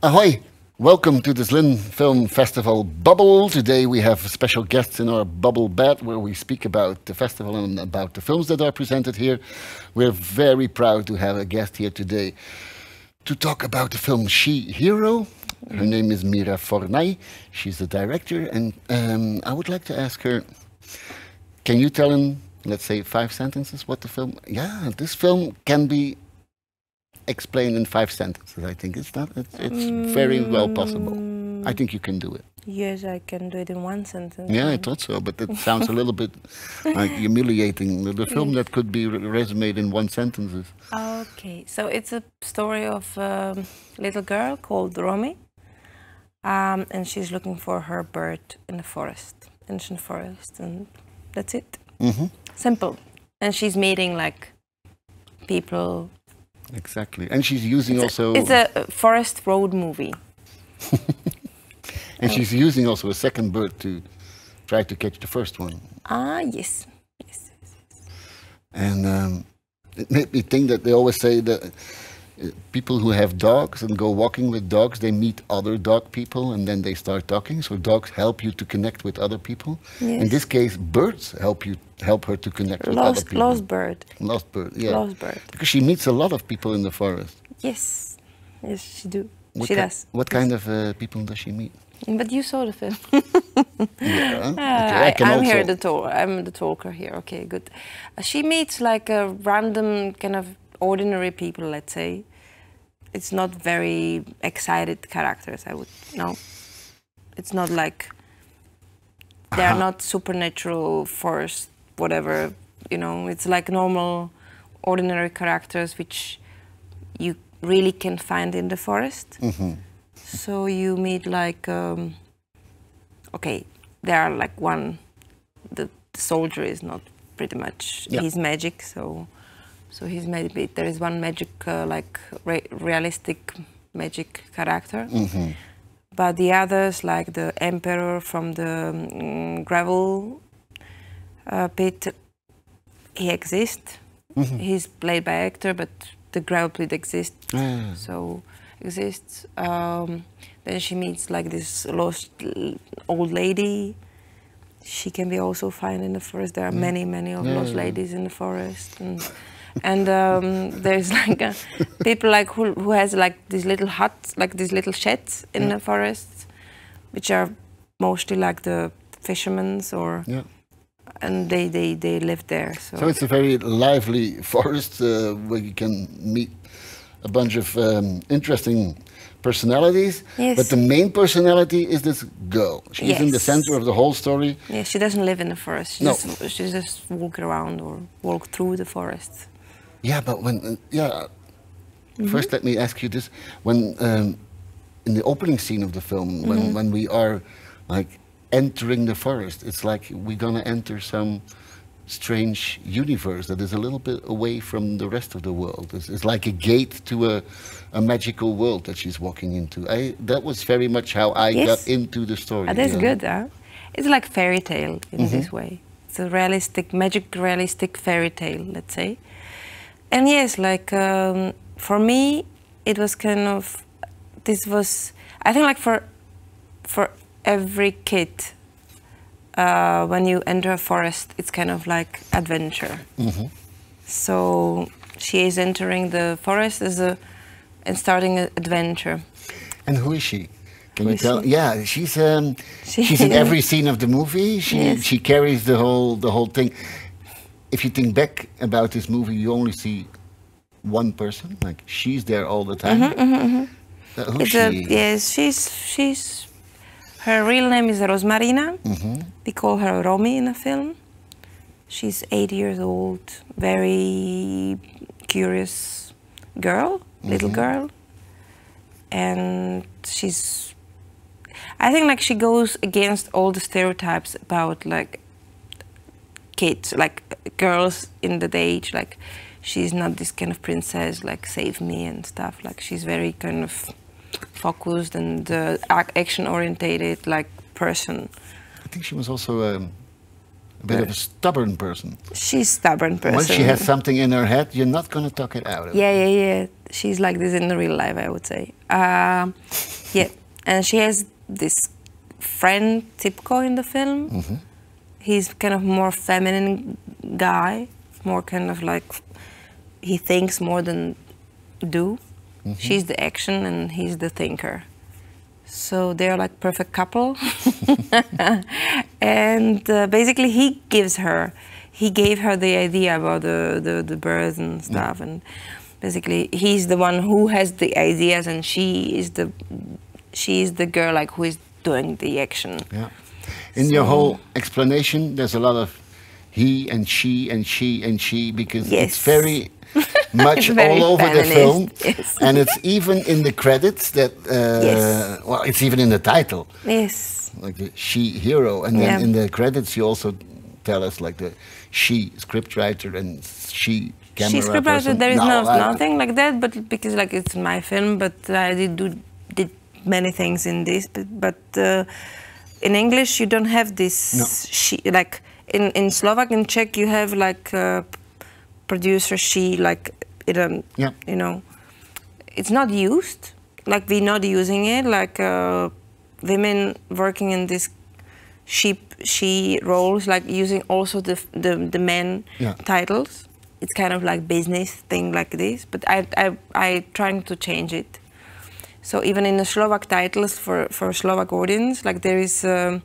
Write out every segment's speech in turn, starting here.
Ahoy! Welcome to the Zlín Film Festival Bubble. Today we have special guests in our bubble bed where we speak about the festival and about the films that are presented here. We're very proud to have a guest here today to talk about the film She-Hero. Her name is Mira Fornay. She's the director, and I would like to ask her, can you tell in, let's say, 5 sentences what the film... Yeah, this film can be explained in 5 sentences. I think it's very well possible. I think you can do it. Yes, I can do it in 1 sentence. Yeah, I thought so, but it sounds a little bit like humiliating. The film that could be resumed in 1 sentence. Okay, so it's a story of a little girl called Romy, and she's looking for her bird in the forest, ancient forest, and that's it. Simple. And she's meeting like people. Exactly, and she's using also... It's a forest road movie. And she's using also a second bird to try to catch the first one. Yes. And it made me think that they always say that people who have dogs and go walking with dogs, they meet other dog people and then they start talking. So dogs help you to connect with other people. Yes. In this case, birds help her to connect with other people. Lost bird. Lost bird, yeah. Lost bird. Because she meets a lot of people in the forest. Yes, she does. What kind of people does she meet? But you saw the film. Yeah. Okay, I'm the talker here. Okay, good. She meets like a random kind of ordinary people, let's say. It's not very excited characters, I would know. It's not like they're not supernatural force, whatever, you know. It's like normal, ordinary characters which you really can find in the forest. So you meet like, okay, there are like the soldier is not pretty much, he's magic, so he's maybe, there is one magic, like realistic magic character. But the others, like the emperor from the gravel pit, he exists. He's played by actor, but the gravel pit exists, so exists. Then she meets like this lost old lady. She can be also found in the forest. There are many of lost ladies in the forest, and there's like people like who has like these little huts, like these little sheds in the forest, which are mostly like the fishermen's or. And they live there. So it's a very lively forest where you can meet a bunch of interesting personalities. Yes. But the main personality is this girl. She's in the center of the whole story. Yeah, she doesn't live in the forest. She just walk around or walk through the forest. Yeah, but when first let me ask you this: when in the opening scene of the film, when we are like entering the forest, it's like we're gonna enter some strange universe that is a little bit away from the rest of the world. It's like a gate to a magical world that she's walking into. That was very much how I got into the story. That's good, huh? It's like fairy tale in this way. It's a realistic, realistic fairy tale, let's say. And yes, like for me, it was kind of, I think like for every kid, when you enter a forest, it's kind of like adventure. So she is entering the forest and starting an adventure. And who is she? Can you tell? Yeah, she's in every scene of the movie. She carries the whole thing. If you think back about this movie, you only see one person. Like she's there all the time. Who's she? Yes, she's. Her real name is Rosmarina. We call her Romy in the film. She's 8 years old, very curious girl, little girl. And I think like she goes against all the stereotypes about like kids, like girls in that age. Like she's not this kind of princess, like save me and stuff. Like she's very kind of focused and action-orientated, like person. I think she was also A bit of a stubborn person. She's stubborn person. Once she has something in her head, you're not going to talk it out of her. Yeah. She's like this in real life, I would say. Yeah, and she has this friend, Tipko, in the film. Mm-hmm. He's kind of more feminine guy, more kind of like, he thinks more than do. Mm-hmm. She's the action and he's the thinker. So they're like perfect couple. And basically he gave her the idea about the birds and stuff. And basically he's the one who has the ideas and she is the girl like who is doing the action. Yeah. In your whole explanation, there's a lot of he and she and she and she, because it's very much very all over the film. Yes. And it's even in the credits that, well, it's even in the title. Yes. Like the she hero. And then in the credits you also tell us like the she scriptwriter and she camera she scriptwriter, person. there is nothing like that, but because like it's my film, but I did many things in this, but in English you don't have this she, like in Slovak and Czech you have like producer she, like it, you know, it's not used, like we're not using it, like women working in this she roles, like using also the men titles. It's kind of like business thing like this, but I trying to change it. So even in the Slovak titles for Slovak audience, like there is the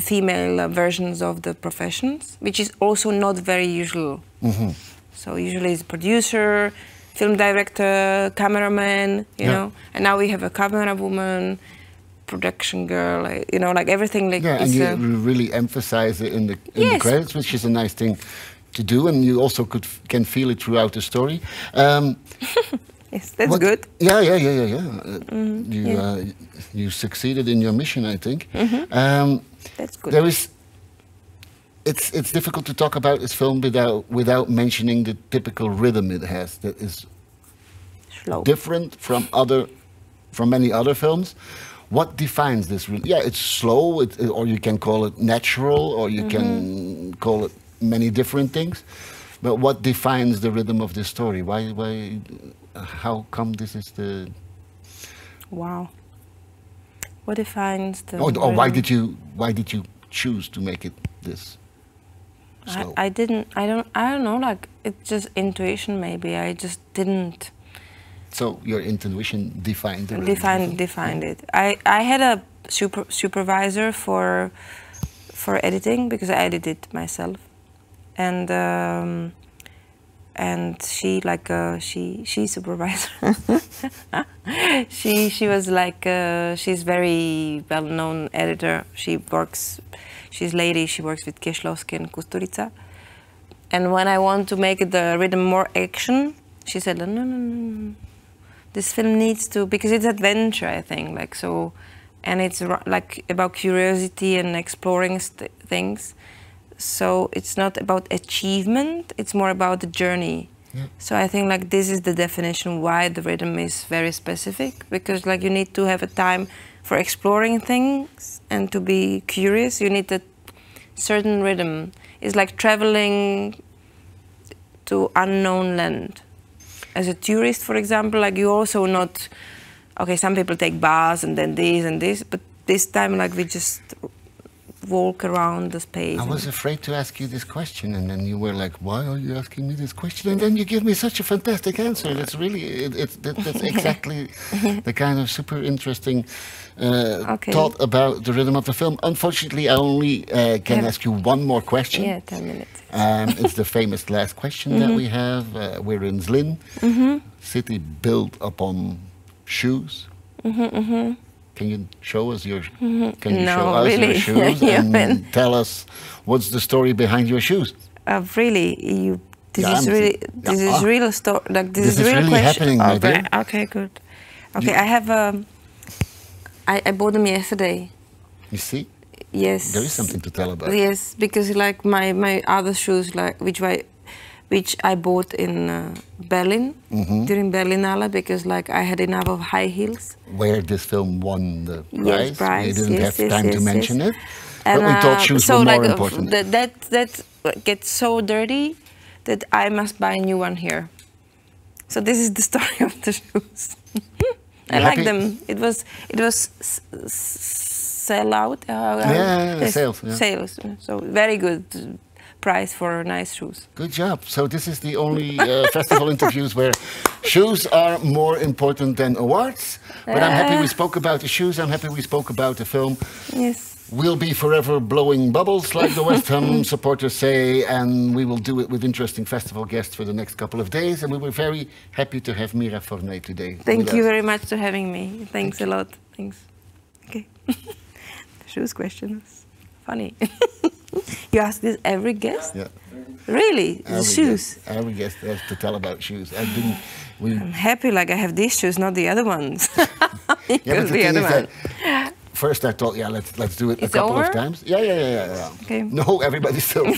female versions of the professions, which is also not very usual. Mm-hmm. So usually it's producer, film director, cameraman, you know, and now we have a camera woman, production girl, like, you know, like everything. Like and you really emphasize it in the credits, which is a nice thing to do, and you also can feel it throughout the story. Yes, that's good. Yeah. Mm-hmm. You succeeded in your mission, I think. Mm-hmm. That's good. There is. It's difficult to talk about this film without mentioning the typical rhythm it has. That is slow, different from many other films. What defines this rhythm? Yeah, it's slow, or you can call it natural, or you can call it many different things. But what defines the rhythm of this story? Why? How come this is the? Wow. What defines the? Or why did you choose to make it this? Slow? I don't know. Like it's just intuition. Maybe I just didn't. So your intuition defined the rhythm. Defined it. I had a supervisor for editing because I edited myself, and she like she supervisor. she was like she's very well-known editor. She's lady. She works with Kieślowski and Kusturica. And when I want to make the rhythm more action, she said no. This film needs to, because it's adventure, I think, like so, and it's like about curiosity and exploring things. So it's not about achievement, it's more about the journey. Yeah. So I think like this is the definition why the rhythm is very specific, because like you need to have a time for exploring things and to be curious. You need a certain rhythm. It's like traveling to unknown land. As a tourist, for example, like you also not, okay, some people take bus and then this and this, but this time like we just walk around the space. I was afraid to ask you this question, and then you were like, why are you asking me this question? And then you give me such a fantastic answer. That's really, that's exactly the kind of super interesting thought about the rhythm of the film. Unfortunately, I only can ask you one more question. Yeah, 10 minutes. It's the famous last question that we have. We're in Zlín, city built upon shoes. Can you show us your? Can you show us your shoes and tell us what's the story behind your shoes? Really, this is real story. Like this is real really question. Happening, my dear. Okay, good. Okay, I have. I bought them yesterday. You see? Yes. There is something to tell about. Yes, because like my other shoes, like which I bought in Berlin during Berlinale, because like I had enough of high heels. Where this film won the prize. Yes, prize. We didn't have time to mention it. And but we thought shoes so were more like important. That gets so dirty that I must buy a new one here. So this is the story of the shoes. I like them. It was sell out. Yeah, sales. Yeah. Sales. So very good price for nice shoes. Good job. So this is the only festival interviews where shoes are more important than awards. But I'm happy we spoke about the shoes. I'm happy we spoke about the film. Yes. We'll be forever blowing bubbles, like the West Ham supporters say, and we will do it with interesting festival guests for the next couple of days. And we were very happy to have Mira Fornay today. Thank you very much for having me. Thanks a lot. Thanks. Okay. The shoes question was funny. You ask this every guest? Yeah. Really? The shoes? Every guest has to tell about shoes. I'm happy like I have these shoes, not the other ones. Yeah, but the other one. First I thought, yeah, let's do it a couple of times. Yeah. Okay. No, everybody's still...